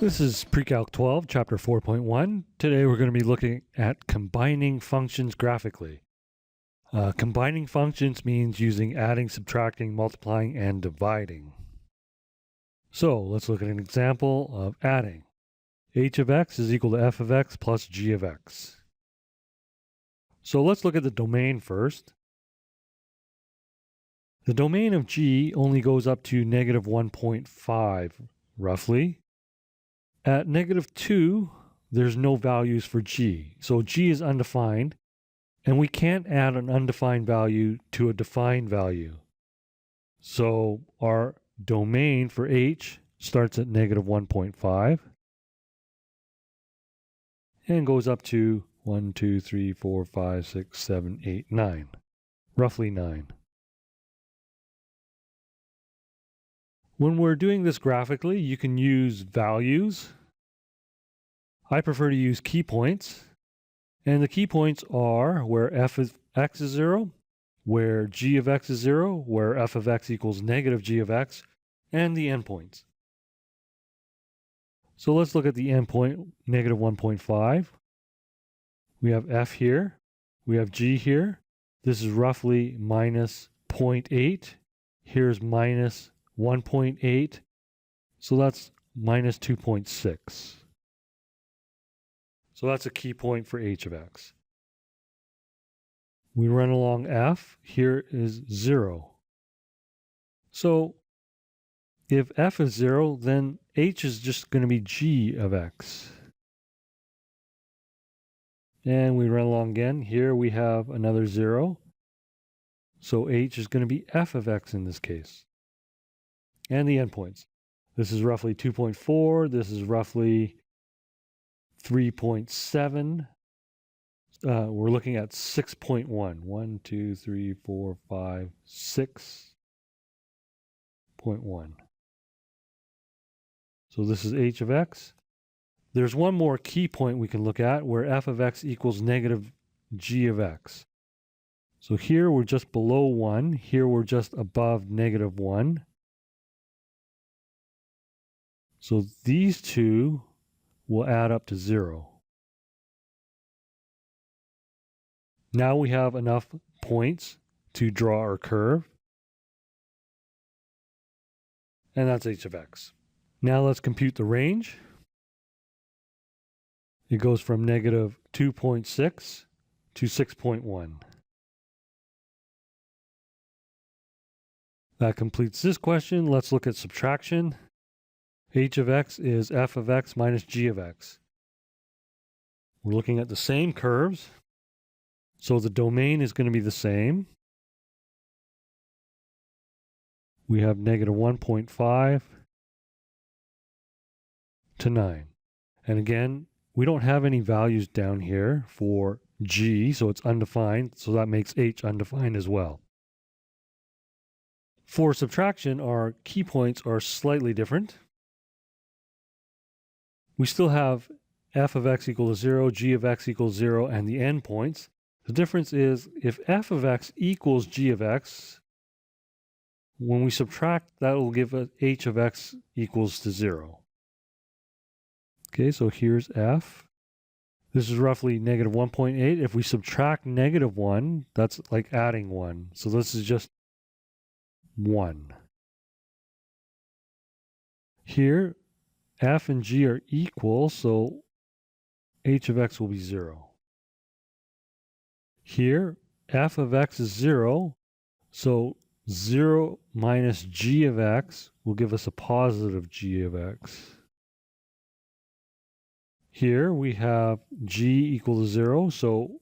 This is PreCalc 12, Chapter 4.1. Today we're going to be looking at combining functions graphically. Combining functions means using adding, subtracting, multiplying, and dividing. So let's look at an example of adding. H of x is equal to f of x plus g of x. So let's look at the domain first. The domain of g only goes up to negative 1.5, roughly. At negative 2, there's no values for g. So g is undefined, and we can't add an undefined value to a defined value. So our domain for h starts at negative 1.5 and goes up to 1, 2, 3, 4, 5, 6, 7, 8, 9. Roughly 9. When we're doing this graphically, you can use values. I prefer to use key points. And the key points are where f of x is 0, where g of x is 0, where f of x equals negative g of x, and the endpoints. So let's look at the endpoint, negative 1.5. We have f here. We have g here. This is roughly minus 0.8. Here's minus 1.8. So that's minus 2.6. So that's a key point for h of x. We run along f. Here is 0. So if f is 0, then h is just going to be g of x. And we run along again. Here we have another 0. So h is going to be f of x in this case. And the endpoints. This is roughly 2.4. This is roughly 3.7. We're looking at 6.1. 1, 2, 3, 4, 5, 6.1. So this is h of x. There's one more key point we can look at where f of x equals negative g of x. So here we're just below 1. Here we're just above negative 1. So these two will add up to 0. Now we have enough points to draw our curve. And that's h of x. Now let's compute the range. It goes from negative 2.6 to 6.1. That completes this question. Let's look at subtraction. H of x is f of x minus g of x. We're looking at the same curves. So the domain is going to be the same. We have negative 1.5 to 9. And again, we don't have any values down here for g, so it's undefined. So that makes h undefined as well. For subtraction, our key points are slightly different. We still have f of x equals 0, g of x equals 0, and the endpoints. The difference is if f of x equals g of x, when we subtract, that will give us h of x equals to 0. Okay, so here's f. This is roughly negative 1.8. If we subtract negative 1, that's like adding 1. So this is just 1. Here, f and g are equal, so h of x will be 0. Here, f of x is 0, so 0 minus g of x will give us a positive g of x. Here we have g equal to 0, so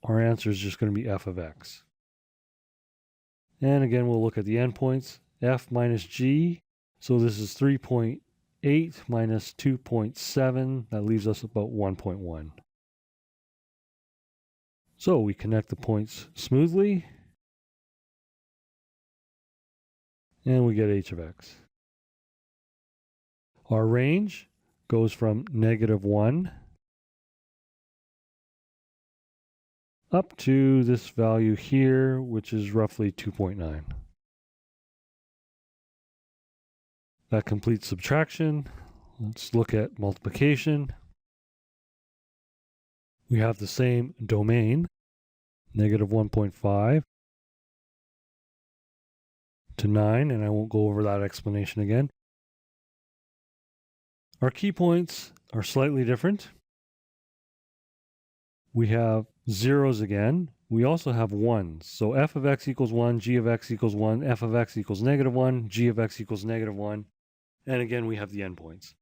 our answer is just going to be f of x. And again, we'll look at the endpoints. F minus g, so this is 3.8 minus 2.7. That leaves us about 1.1. So we connect the points smoothly. And we get h of x. Our range goes from negative 1 up to this value here, which is roughly 2.9. That completes subtraction. let's look at multiplication. We have the same domain, negative 1.5 to 9, and I won't go over that explanation again. Our key points are slightly different. We have zeros again. We also have ones. So f of x equals 1, g of x equals 1, f of x equals negative 1, g of x equals negative 1. And again, we have the endpoints.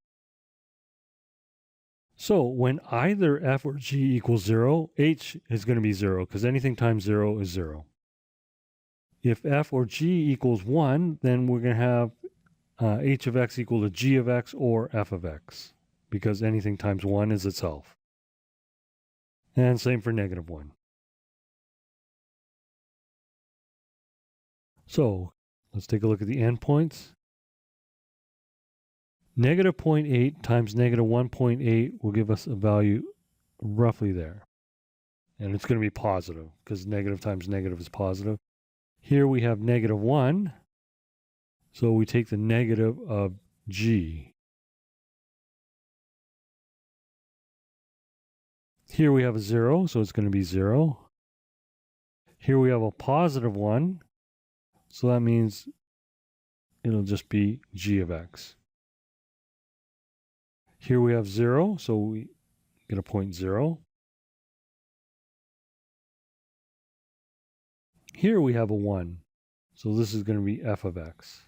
So when either f or g equals 0, h is going to be 0 because anything times 0 is 0. If f or g equals 1, then we're going to have h of x equal to g of x or f of x because anything times 1 is itself. And same for negative 1. So let's take a look at the endpoints. Negative 0.8 times negative 1.8 will give us a value roughly there. And it's going to be positive because negative times negative is positive. Here we have negative 1. So we take the negative of g. Here we have a 0, so it's going to be 0. Here we have a positive 1. So that means it'll just be g of x. Here we have 0, so we get a point 0. Here we have a 1, so this is going to be f of x.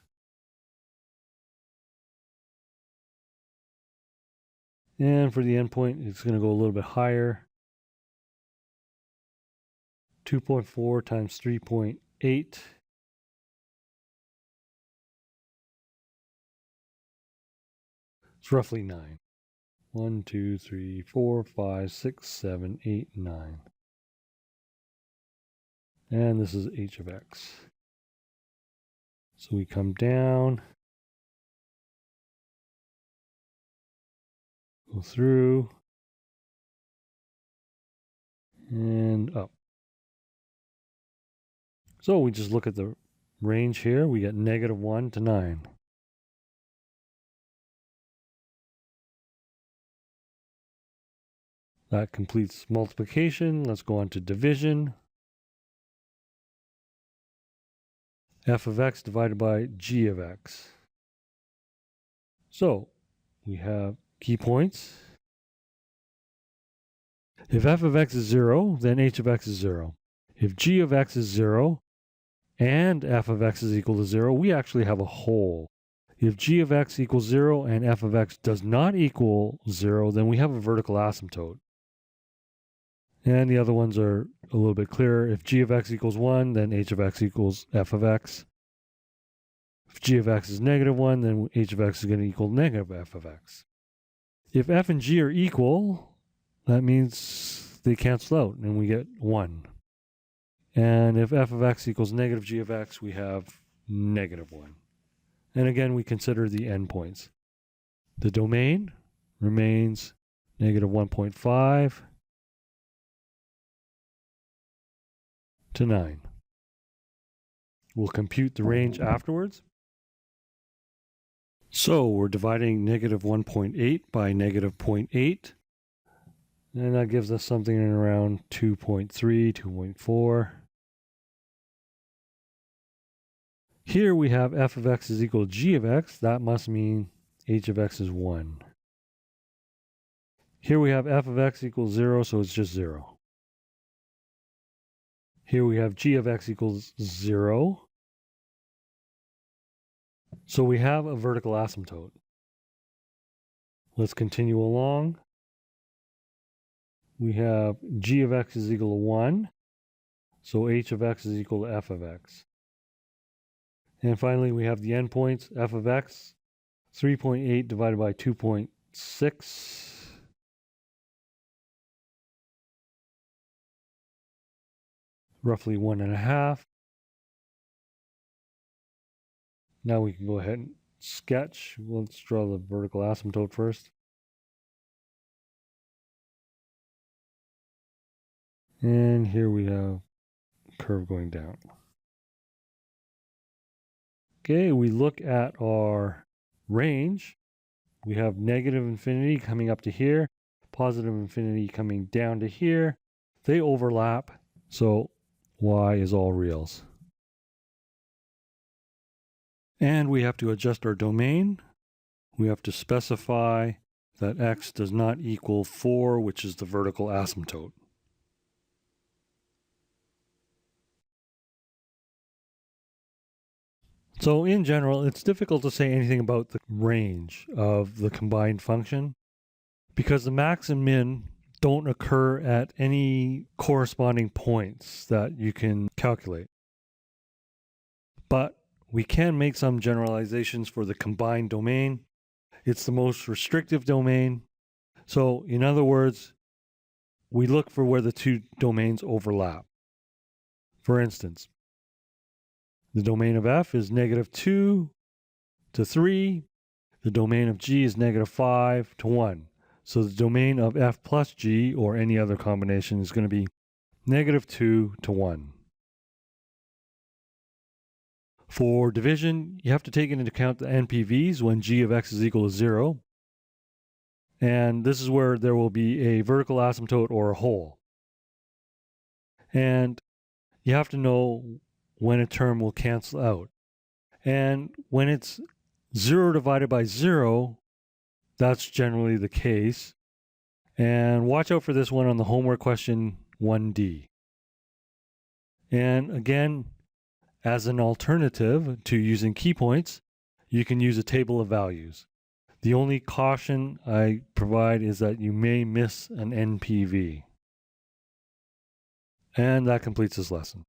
And for the endpoint, it's going to go a little bit higher. 2.4 times 3.8. It's roughly 9. 1, 2, 3, 4, 5, 6, 7, 8, 9. And this is h of x. So we come down, go through, and up. So we just look at the range here. We get negative 1 to 9. That completes multiplication. Let's go on to division. F of x divided by g of x. So we have key points. If f of x is 0, then h of x is 0. If g of x is 0 and f of x is equal to 0, we actually have a hole. If g of x equals 0 and f of x does not equal 0, then we have a vertical asymptote. And the other ones are a little bit clearer. If g of x equals 1, then h of x equals f of x. If g of x is negative 1, then h of x is going to equal negative f of x. If f and g are equal, that means they cancel out and we get 1. And if f of x equals negative g of x, we have negative 1. And again, we consider the endpoints. The domain remains negative 1.5 to 9. We'll compute the range afterwards. So we're dividing negative 1.8 by negative 0.8. And that gives us something in around 2.3, 2.4. Here we have f of x is equal to g of x. That must mean h of x is 1. Here we have f of x equals 0, so it's just 0. Here we have g of x equals 0. So we have a vertical asymptote. Let's continue along. We have g of x is equal to 1. So h of x is equal to f of x. And finally, we have the endpoints. F of x, 3.8 divided by 2.6. Roughly 1.5. Now we can go ahead and sketch. Let's draw the vertical asymptote first. And here we have a curve going down. Okay, we look at our range. we have negative infinity coming up to here, positive infinity coming down to here. They overlap, so y is all reals. And we have to adjust our domain. We have to specify that x does not equal 4, which is the vertical asymptote. So in general, it's difficult to say anything about the range of the combined function because the max and min don't occur at any corresponding points that you can calculate. But we can make some generalizations for the combined domain. It's the most restrictive domain. So in other words, we look for where the two domains overlap. For instance, the domain of f is -2 to 3. The domain of g is -5 to 1. So the domain of f plus g, or any other combination, is going to be -2 to 1. For division, you have to take into account the NPVs when g of x is equal to 0. And this is where there will be a vertical asymptote or a hole. And you have to know when a term will cancel out. And when it's 0 divided by 0, that's generally the case. And watch out for this one on the homework question 1D. And again, as an alternative to using key points, you can use a table of values. The only caution I provide is that you may miss an NPV. And that completes this lesson.